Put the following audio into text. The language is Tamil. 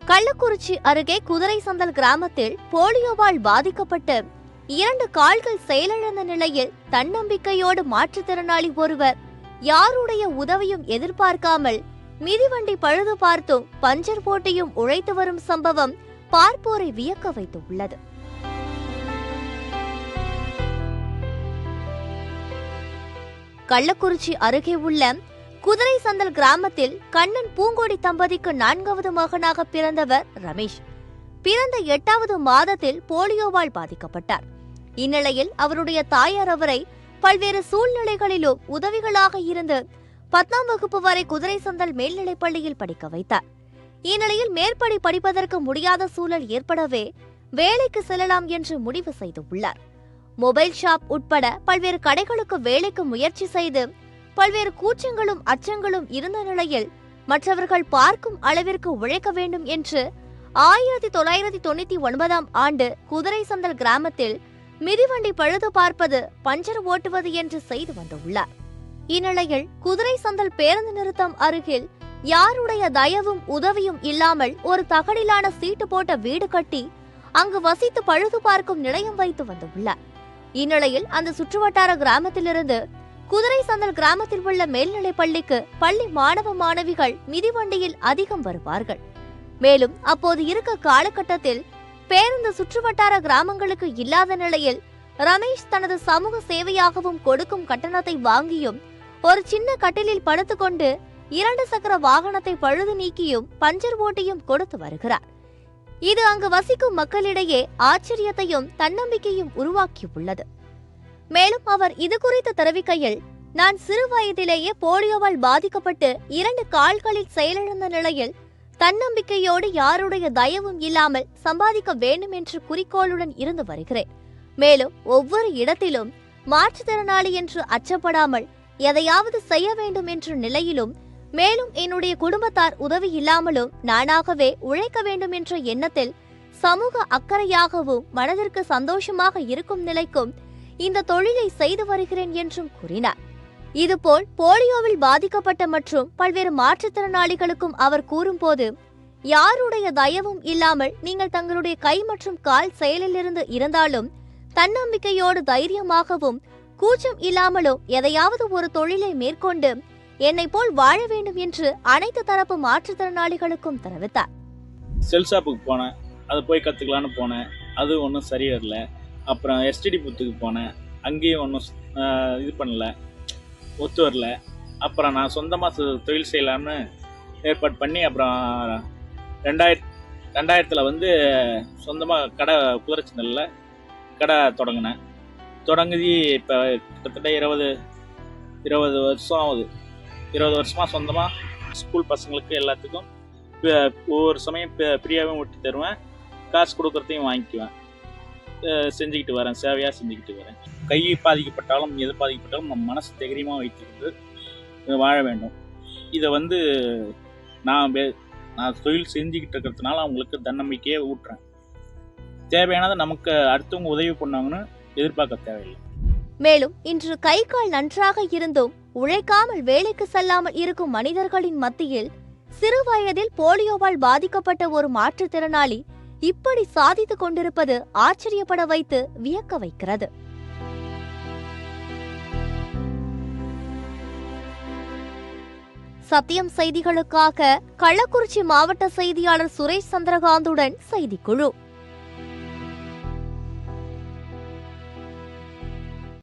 கள்ளக்குறிச்சி அருகே குதிரைசந்தல் கிராமத்தில் போலியோவால் பாதிக்கப்பட்டு 2 கால்கள் செயலிழந்த நிலையில் தன்னம்பிக்கையோடு மாற்றுத்திறனாளி ஒருவர் யாருடைய உதவியும் எதிர்பார்க்காமல் மிதிவண்டி பழுது பார்த்தும் பஞ்சர் போட்டியும் உழைத்து வரும் சம்பவம் பார்ப்போரை வியக்க வைத்துள்ளது. கள்ளக்குறிச்சி அருகே உள்ள குதிரைசந்தல் கிராமத்தில் கண்ணன் பூங்கொடி தம்பதிக்கு 4வது மகனாக பிறந்தவர் ரமேஷ். பிறந்த 8வது மாதத்தில் போலியோவால் பாதிக்கப்பட்டார். இந்நிலையில் அவருடைய தாயார் அவரை பல்வேறு சூழ்நிலைகளிலும் உதவிகளாக இருந்து 10ஆம் வகுப்பு வரை குதிரைசந்தல் மேல்நிலைப் பள்ளியில் படிக்க வைத்தார். இந்நிலையில் மேற்படி படிப்பதற்கு முடியாத சூழல் ஏற்படவே வேலைக்கு செல்லலாம் என்று முடிவு செய்துள்ளார். மொபைல் ஷாப் உட்பட பல்வேறு கடைகளுக்கு வேலைக்கு முயற்சி செய்து பல்வேறு கூச்சங்களும் அச்சங்களும் இருந்த நிலையில் மற்றவர்கள் பார்க்கும் அளவிற்கு உழைக்க வேண்டும் என்று 1999ஆம் ஆண்டு குதிரைசந்தல் கிராமத்தில் மிதிவண்டி பழுது பார்ப்பது, பஞ்சர் ஓட்டுவது என்று செய்து வந்துள்ளார். இந்நிலையில் குதிரைசந்தல் பேருந்து நிறுத்தம் அருகில் யாருடைய தயவும் உதவியும் இல்லாமல் ஒரு தகடிலான சீட்டு போட்ட வீடு கட்டி அங்கு வசித்து பழுது பார்க்கும் நிலையம் வைத்து வந்துள்ளார். இந்நிலையில் அந்த சுற்றுவட்டார கிராமத்திலிருந்து குதிரைசந்தல் கிராமத்தில் உள்ள மேல்நிலைப் பள்ளிக்கு பள்ளி மாணவ மாணவிகள் மிதிவண்டியில் அதிகம் வருவார்கள். மேலும் அப்போது இருக்க காலகட்டத்தில் பேருந்து சுற்றுவட்டார கிராமங்களுக்கு இல்லாத நிலையில் ரமேஷ் தனது சமூக சேவையாகவும் கொடுக்கும் கட்டணத்தை வாங்கியும் ஒரு சின்ன கட்டிலில் படுத்துக்கொண்டு 2 சக்கர வாகனத்தை பழுது நீக்கியும் பஞ்சர் ஓட்டியும் கொடுத்து வருகிறார். இது அங்கு வசிக்கும் மக்களிடையே ஆச்சரியத்தையும் தன்னம்பிக்கையும் உருவாக்கியுள்ளது. மேலும் அவர் இது குறித்து தெரிவிக்கையில், நான் சிறு வயதிலேயே போலியோவால் பாதிக்கப்பட்டு 2 கால்களில் செயலிழந்த நிலையில் தன்னம்பிக்கையோடு யாருடைய தயவும் இல்லாமல் சம்பாதிக்க வேண்டும் என்ற குறிக்கோளுடன் இருந்து வருகிறேன். மேலும் ஒவ்வொரு இடத்திலும் மாற்றுத்திறனாளி என்று அச்சப்படாமல் எதையாவது செய்ய வேண்டும் என்ற நிலையிலும், மேலும் என்னுடைய குடும்பத்தார் உதவி இல்லாமலும் நானாகவே உழைக்க வேண்டும் என்ற எண்ணத்தில் சமூக அக்கறையாகவும் மனதிற்கு சந்தோஷமாக இருக்கும் நிலைக்கும் இந்த தொழிலை செய்து வருகிறேன் என்றும் கூறினார். இதுபோல் போலியோவில் பாதிக்கப்பட்ட மற்றும் பல்வேறு மாற்றுத்திறனாளிகளுக்கும் அவர் கூறும்போது, யாருடைய தயவும் இல்லாமல் நீங்கள் தங்களுடைய கை மற்றும் கால் செயலிலிருந்து இருந்தாலும் தன்னம்பிக்கையோடு தைரியமாகவும் கூச்சம் இல்லாமலும் எதையாவது ஒரு தொழிலை மேற்கொண்டு என்னை போல் வாழ வேண்டும் என்று அனைத்து தரப்பு மாற்றுத்திறனாளிகளுக்கும் தெரிவித்தார். செல் ஷாப்புக்கு போனேன், அதை போய் கற்றுக்கலான்னு போனேன். அது ஒன்றும் சரியா இல்லை. அப்புறம் எஸ்டிடி புத்துக்கு போனேன், அங்கேயும் ஒன்றும் இது பண்ணல, ஒத்து வரல. அப்புறம் நான் சொந்தமாக தொழில் செய்யலாம்னு ஏற்பாடு பண்ணி அப்புறம் 2000 வந்து சொந்தமாக கடை குதிரைச்சந்தலில் கடை தொடங்கினேன். தொடங்கி இப்போ கிட்டத்தட்ட 20 வருஷம் ஆகுது. 20 வருஷமாக சொந்தமாக ஸ்கூல் பசங்களுக்கு எல்லாத்துக்கும் ஒவ்வொரு சமயம் ஃப்ரீயாகவும் விட்டு தருவேன், காசு கொடுக்குறதையும் வாங்கிக்குவேன். செஞ்சுக்கிட்டு வரேன், சேவையாக செஞ்சுக்கிட்டு வரேன். கை பாதிக்கப்பட்டாலும் எது பாதிக்கப்பட்டாலும் நம்ம மனசு தைரியமாக வைத்துக்கிட்டு வாழ வேண்டும். இதை வந்து நான் தொழில் செஞ்சுக்கிட்டு இருக்கிறதுனால அவங்களுக்கு தன்னம்பிக்கையே ஊட்டுறேன். தேவையானதை நமக்கு அடுத்தவங்க உதவி பண்ணாங்கன்னு எதிர்பார்க்க தேவையில்லை. மேலும் இன்று கை கால் நன்றாக இருந்தும் உழைக்காமல் வேலைக்கு செல்லாமல் இருக்கும் மனிதர்களின் மத்தியில் சிறு வயதில் போலியோவால் பாதிக்கப்பட்ட ஒரு மாற்றுத்திறனாளி இப்படி சாதித்துக் கொண்டிருப்பது ஆச்சரியப்பட வைத்து வியக்க வைக்கிறது. சத்தியம் செய்திகளுக்காக கள்ளக்குறிச்சி மாவட்ட செய்தியாளர் சுரேஷ் சந்திரகாந்துடன் செய்திக்குழு.